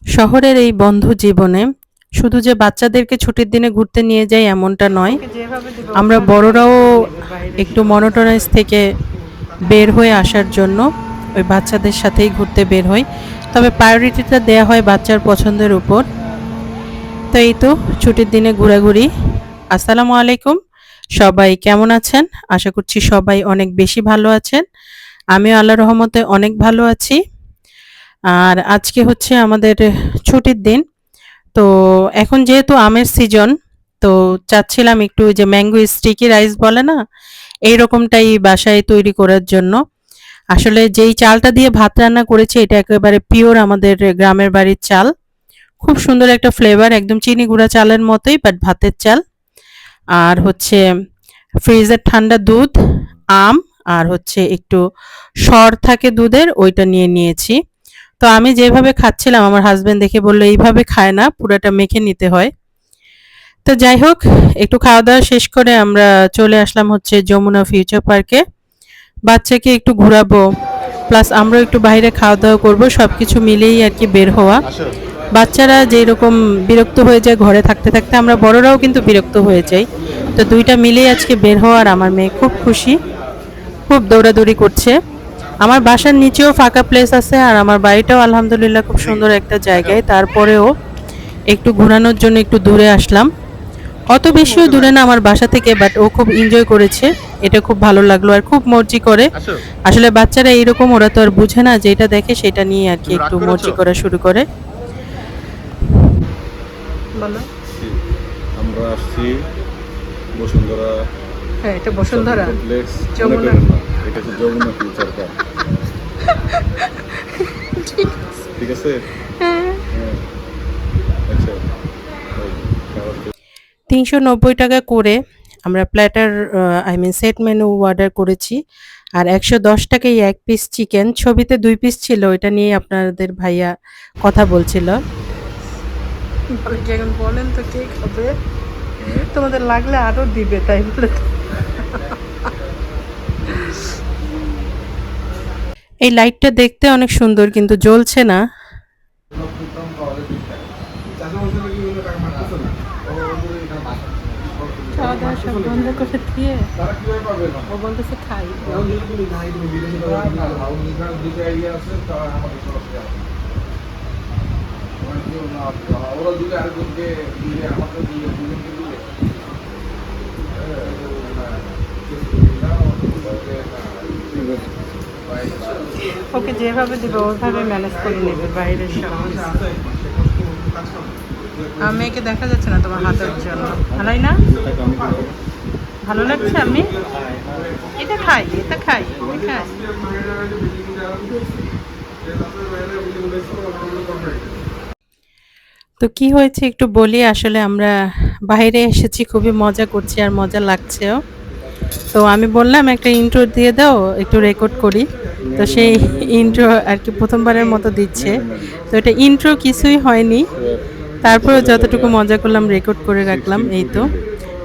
শহরের এই বন্ধ জীবনে শুধু যে বাচ্চাদেরকে ছুটির দিনে ঘুরতে নিয়ে যাই এমনটা নয়, আমরা বড়রাও একটু মনোটোনাইজ থেকে বের হয়ে আসার জন্য ওই বাচ্চাদের সাথেই ঘুরতে বের হই। তবে প্রায়োরিটিটা দেয়া হয় বাচ্চার পছন্দের উপর। তো এই তো ছুটির দিনে ঘোরাঘুরি। আসসালামু আলাইকুম, সবাই কেমন আছেন? আশা করছি সবাই অনেক বেশি ভালো আছেন। আমিও আল্লাহর রহমতে অনেক ভালো আছি। আর আজকে হচ্ছে আমাদের ছুটির দিন। তো এখন যেহেতু আমের সিজন, তো চাচ্ছিলাম একটু ওই যে ম্যাঙ্গো স্টিকি রাইস বলে না, এইরকমটাই বাসায় তৈরি করার জন্য। আসলে যেই চালটা দিয়ে ভাত রান্না করেছি এটা একেবারে পিওর আমাদের গ্রামের বাড়ির চাল। খুব সুন্দর একটা ফ্লেভার, একদম চিনি গুঁড়া চালের মতোই, বাট ভাতের চাল। আর হচ্ছে ফ্রিজের ঠান্ডা দুধ, আম, আর হচ্ছে একটু সর থাকে দুধের, ওইটা নিয়ে নিয়েছি। তো আমি যেভাবে খাচ্ছিলাম আমার হাজবেন্ড দেখে বলল এইভাবে খায় না, পুরাটা মেখে নিতে হয়। তো যাই হোক, একটু খাওয়া দাওয়া শেষ করে আমরা চলে আসলাম হচ্ছে যমুনা ফিউচার পার্কে। বাচ্চাকে একটু ঘোরাবো, প্লাস আমরাও একটু বাইরে খাওয়া দাওয়া করবো, সবকিছু মিলেই আর কি বের হওয়া। বাচ্চারা যেই রকম বিরক্ত হয়ে যায় ঘরে থাকতে থাকতে, আমরা বড়রাও কিন্তু বিরক্ত হয়ে যাই। তো দুইটা মিলেই আজকে বের হওয়ার, আমার মেয়ে খুব খুশি, খুব দৌড়াদৌড়ি করছে। আমার বাসার নিচেও ফাঁকা প্লেস আছে, আর আমার বাড়িটাও আলহামদুলিল্লাহ খুব সুন্দর একটা জায়গায়। তারপরেও একটু ঘোরানোর জন্য একটু দূরে আসলাম। অত বেশিও দূরে না আমার বাসা থেকে, বাট ও খুব এনজয় করেছে, এটা খুব ভালো লাগলো। আর খুব মর্জি করে। আসলে বাচ্চারা এইরকম, ওরা তো আর বুঝে না, যেটা দেখে সেটা নিয়ে আর কি একটু মর্জি করা শুরু করে। বলো। আমরা আসছি বসুন্ধরা। হ্যাঁ, এটা বসুন্ধরা কমপ্লেক্স, যমুনা। এটা হচ্ছে যমুনা ফিউচার পার্ক। ঠিক আছে। হ্যাঁ, আচ্ছা। 390 টাকা করে আমরা platter, I mean set menu order করেছি। আর 110 টাকায় এক পিস চিকেন, ছবিতে 2 পিস ছিল, ওইটা নিয়ে আপনাদের ভাইয়া কথা বলছিল। এখন বলেন তো কে খাবে? তোমাদের লাগলে আরো দিবে, তাই বলে তো। এই লাইটটা দেখতে অনেক সুন্দর কিন্তু জ্বলছে না। খাওয়া দাওয়া সব বন্ধ করে দিয়ে ও বলতেছে খাই। ওকে যেভাবে দিবে ওইভাবে ম্যানেজ করে নেবে বাইরের সব। মেয়েকে দেখা যাচ্ছে না তোমার হাতের জন্য, ভালোই না? ভালো লাগছে? আমি এটা খাই, এটা খাই, এটা খাই। তো কি হয়েছে একটু বলি। আসলে আমরা বাইরে এসেছি, খুবই মজা করছি আর মজা লাগছেও। তো আমি বললাম একটা ইন্ট্রো দিয়ে দাও, একটু রেকর্ড করি। তো সেই ইন্ট্রো আর কি প্রথমবারের মতো দিচ্ছে। তো এটা ইন্ট্রো কিছুই হয়নি, তারপরেও যতটুকু মজা করলাম রেকর্ড করে রাখলাম, এই তো।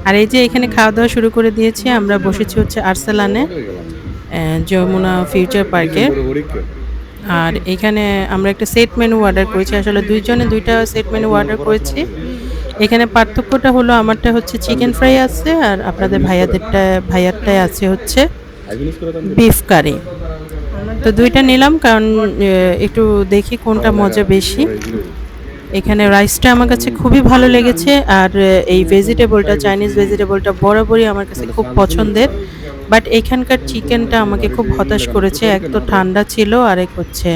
আর এই যে এখানে খাওয়া দাওয়া শুরু করে দিয়েছি, আমরা বসেছি হচ্ছে আর্সেলানে, যমুনা ফিউচার পার্কে। আর এখানে আমরা একটা সেট মেনু অর্ডার করেছি, আসলে দুইজনে দুইটা সেট মেনু অর্ডার করেছি। এখানে পার্থক্যটা হলো আমারটা হচ্ছে চিকেন ফ্রাই আছে, আর আপনাদের ভাইয়ারটায় আছে হচ্ছে বিফ কারি। তো দুইটা নিলাম, কারণ একটু দেখি কোনটা মজা বেশি। এখানে রাইসটা আমার কাছে খুবই ভালো লেগেছে, আর এই ভেজিটেবলটা, চাইনিজ ভেজিটেবলটা বরাবরই আমার কাছে খুব পছন্দের। বাট এখানকার চিকেনটা আমাকে খুব হতাশ করেছে, এক তো ঠান্ডা ছিল, আর এক হচ্ছে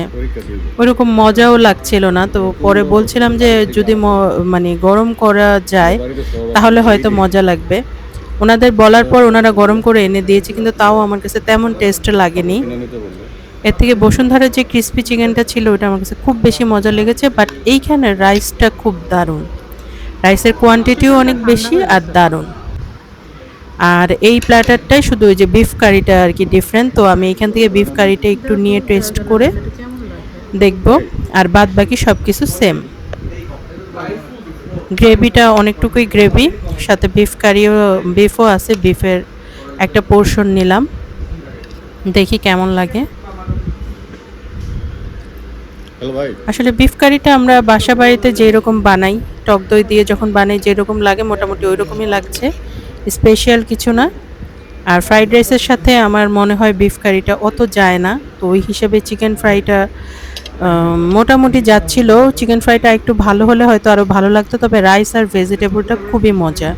ওইরকম মজাও লাগছিল না। তো পরে বলছিলাম যে যদি মানে গরম করা যায় তাহলে হয়তো মজা লাগবে। ওনাদের বলার পর ওনারা গরম করে এনে দিয়েছে, কিন্তু তাও আমার কাছে তেমন টেস্ট লাগেনি। এর থেকে বসুন্ধরার যে ক্রিস্পি চিকেনটা ছিল ওটা আমার কাছে খুব বেশি মজা লেগেছে। বাট এইখানে রাইসটা খুব দারুণ, রাইসের কোয়ান্টিটিও অনেক বেশি আর দারুণ। আর এই প্ল্যাটারটাই শুধু ওই যে বিফ কারিটা আর কি ডিফারেন্ট। তো আমি এখান থেকে বিফ কারিটা একটু নিয়ে টেস্ট করে দেখব, আর বাদ বাকি সব কিছু সেম। গ্রেভিটা অনেকটুকুই গ্রেভি, সাথে বিফও আছে, বিফের একটা পোর্শন নিলাম, দেখি কেমন লাগে। হ্যালো ভাই। আসলে বিফ কারিটা আমরা বাসা বাড়িতে যেরকম বানাই, টক দই দিয়ে যখন বানাই যেরকম লাগে মোটামুটি ওই রকমই লাগছে, স্পেশাল কিছু না। আর ফ্রাইড রাইসের সাথে আমার মনে হয় বিফ কারিটা অত যায় না, তো ওই হিসেবে চিকেন ফ্রাইটা মোটামুটি যাচ্ছিল। চিকেন ফ্রাইটা একটু ভালো হলে হয়তো আরও ভালো লাগতো, তবে রাইস আর ভেজিটেবলটা খুবই মজা।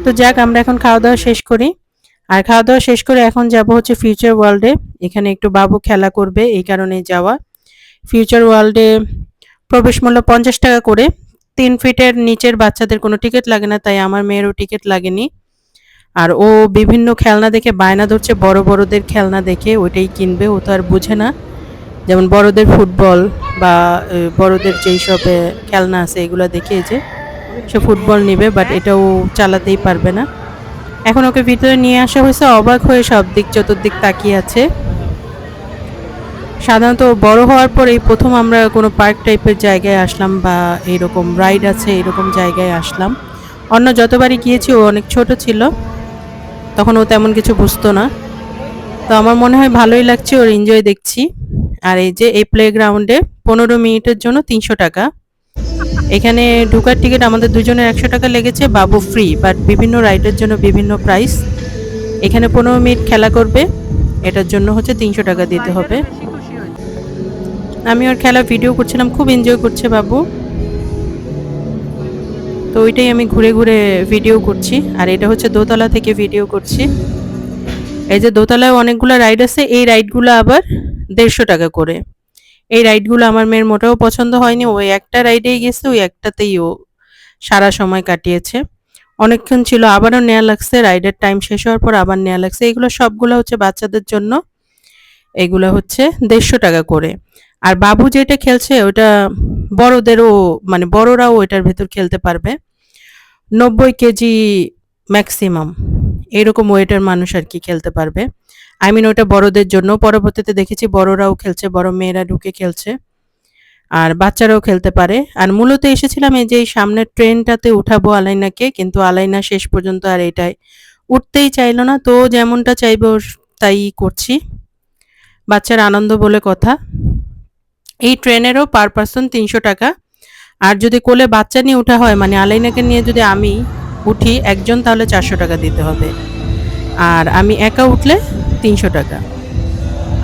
তো যাক, আমরা এখন খাওয়া দাওয়া শেষ করি। আর খাওয়া দাওয়া শেষ করে এখন যাব হচ্ছে ফিউচার ওয়ার্ল্ডে। এখানে একটু বাবু খেলা করবে, এই কারণেই যাওয়া। ফিউচার ওয়ার্ল্ডে প্রবেশ মূল্য 50 টাকা করে। 3 ফিটের নিচের বাচ্চাদের কোনো টিকিট লাগে না, তাই আমার মেয়েরও টিকিট লাগেনি। আর ও বিভিন্ন খেলনা দেখে বায়না ধরছে, বড় বড়দের খেলনা দেখে ওইটাই কিনবে, ও তো আর বুঝে না। যেমন বড়দের ফুটবল বা বড়দের যেই সব খেলনা আছে এগুলো দেখে যে সে ফুটবল নিবে, বাট এটাও চালাতেই পারবে না। এখন ওকে ভিতরে নিয়ে আসা হয়েছে, অবাক হয়ে সব দিক চতুর্দিক তাকিয়ে আছে। সাধারণত বড় হওয়ার পর এই প্রথম আমরা কোনো পার্ক টাইপের জায়গায় আসলাম বা এইরকম রাইড আছে এরকম জায়গায় আসলাম। অন্য যতবারই গিয়েছি ও অনেক ছোট ছিল, তখন ও তেমন কিছু বুঝতো না। তো আমার মনে হয় ভালোই লাগছে, ওর এনজয় দেখছি। আর এই যে এই প্লেগ্রাউন্ডে 15 মিনিটের জন্য 300 টাকা। এখানে ঢোকার টিকিট আমাদের দুজনের 100 টাকা লেগেছে, বাবু ফ্রি, বাট বিভিন্ন রাইডের জন্য বিভিন্ন প্রাইস। এখানে 15 মিনিট খেলা করবে, এটার জন্য হচ্ছে 300 টাকা দিতে হবে। আমি ওর খেলা ভিডিও করছিলাম, খুব এনজয় করছে বাবু। তো ওইটাই আমি ঘুরে ঘুরে ভিডিও করছি। আর এটা হচ্ছে দোতলা থেকে ভিডিও করছি। এই যে দোতলায় অনেকগুলো রাইড আছে, এই রাইডগুলো আবার 150 টাকা করে। এই রাইডগুলো আমার মেয়ের মোটেও পছন্দ হয়নি, ওই একটা রাইডেই গেছে, ওই একটাতেই ও সারা সময় কাটিয়েছে। অনেকক্ষণ ছিল, আবারও নেওয়া লাগছে, রাইডের টাইম শেষ হওয়ার পর আবার নেওয়া লাগছে। এগুলো সবগুলো হচ্ছে বাচ্চাদের জন্য, এগুলো হচ্ছে 150 টাকা করে। আর বাবু যেটা খেলছে ওটা বড়দেরও, মানে বড়রাও এটার ভেতর খেলতে পারবে। 90 কেজি ম্যাক্সিমাম এরকম ওয়েটের মানুষ আর কি খেলতে পারবে। আই মিন ওটা বড়দের জন্য। পরবর্তীতে দেখেছি বড়রাও খেলছে, বড় মেয়েরা ঢুকে খেলছে, আর বাচ্চারাও খেলতে পারে। আর মূলত এসেছিলাম এই যে এই সামনের ট্রেনটাতে উঠাবো আলাইনাকে, কিন্তু আলাইনা শেষ পর্যন্ত আর এটাই উঠতেই চাইলো না। তো ও যেমনটা চাইবে ওর তাই করছি, বাচ্চার আনন্দ বলে কথা। এই ট্রেনেরও পার পার্সন 300 টাকা। আর যদি কোলে বাচ্চা নিয়ে ওঠা হয়, মানে আলাইনাকে নিয়ে যদি আমি উঠি একজন, তাহলে 400 টাকা দিতে হবে। আর আমি একা উঠলে 300 টাকা।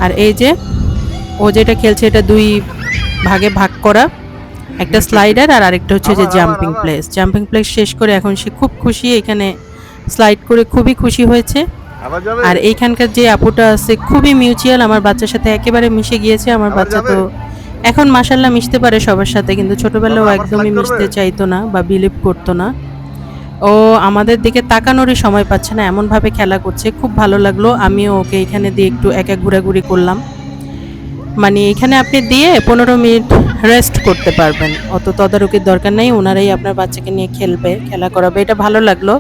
আর এই যে ও যেটা খেলছে এটা 2 ভাগে ভাগ করা, একটা স্লাইডার আর আরেকটা হচ্ছে যে জাম্পিং প্লেস। জাম্পিং প্লেস শেষ করে এখন সে খুব খুশি, এখানে স্লাইড করে খুবই খুশি হয়েছে। আর এইখানকার যে আপুটা আছে খুবই মিউচুয়াল, আমার বাচ্চার সাথে একেবারে মিশে গিয়েছে। আমার বাচ্চা তো এখন মাশাল্লাহ মিশতে পারে সবার সাথে, কিন্তু ছোটবেলাও একদমই মিশতে চাইতো না বা বিলিভ করতো না। ও আমাদের দিকে তাকানোরই সময় পাচ্ছে না, এমনভাবে খেলা করছে, খুব ভালো লাগলো। আমিও ওকে এখানে দিয়ে একটু একা ঘোরাঘুরি করলাম। মানে এখানে আপনি দিয়ে 15 মিনিট রেস্ট করতে পারবেন, অত তদারকির দরকার নেই, ওনারাই আপনার বাচ্চাকে নিয়ে খেলবে, খেলা করাবে। এটা ভালো লাগলো,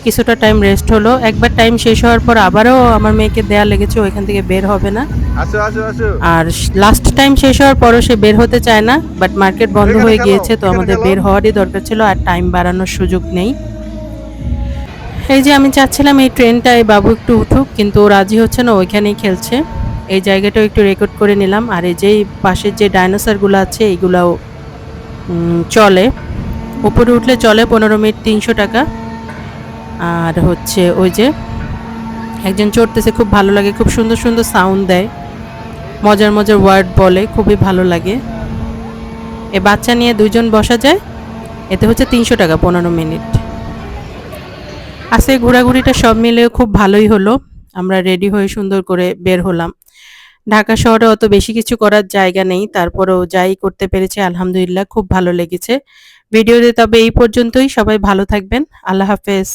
কিছুটা টাইম রেস্ট হলো। একবার টাইম শেষ হওয়ার পর আবারও আমার মেয়েকে দেয়া লেগেছে, ওইখান থেকে বের হবে না। আর লাস্ট টাইম শেষ হওয়ার পরও সে বের হতে চায় না, বাট মার্কেট বন্ধ হয়ে গিয়েছে, তো আমাদের বের হওয়ারই দরকার ছিল, আর টাইম বাড়ানোর সুযোগ নেই। এই যে আমি চাচ্ছিলাম এই ট্রেনটায় বাবু একটু উঠুক, কিন্তু ও রাজি হচ্ছে না, ওইখানেই খেলছে। এই জায়গাটাও একটু রেকর্ড করে নিলাম। আর এই যে পাশের যে ডাইনোসরগুলো আছে এইগুলাও চলে, উপরে উঠলে চলে। 15 মিনিট 300 টাকা। আর হচ্ছে ওই যে একজন চড়তেছে, খুব ভালো লাগে, খুব সুন্দর সুন্দর সাউন্ড দেয়, মজার মজার ওয়ার্ড বলে, খুবই ভালো লাগে। এ বাচ্চা নিয়ে 2জন বসা যায়, এতে হচ্ছে 300 টাকা 15 মিনিট। আজকে ঘোরাঘুরিটা সব মিলে খুব ভালোই হলো। আমরা রেডি হয়ে সুন্দর করে বের হলাম। ঢাকা শহরে অত বেশি কিছু করার জায়গা নেই, তারপরেও যাই করতে পেরেছি আলহামদুলিল্লাহ, খুব ভালো লেগেছে। ভিডিওতে তবে এই পর্যন্তই, সবাই ভালো থাকবেন, আল্লাহ হাফেজ।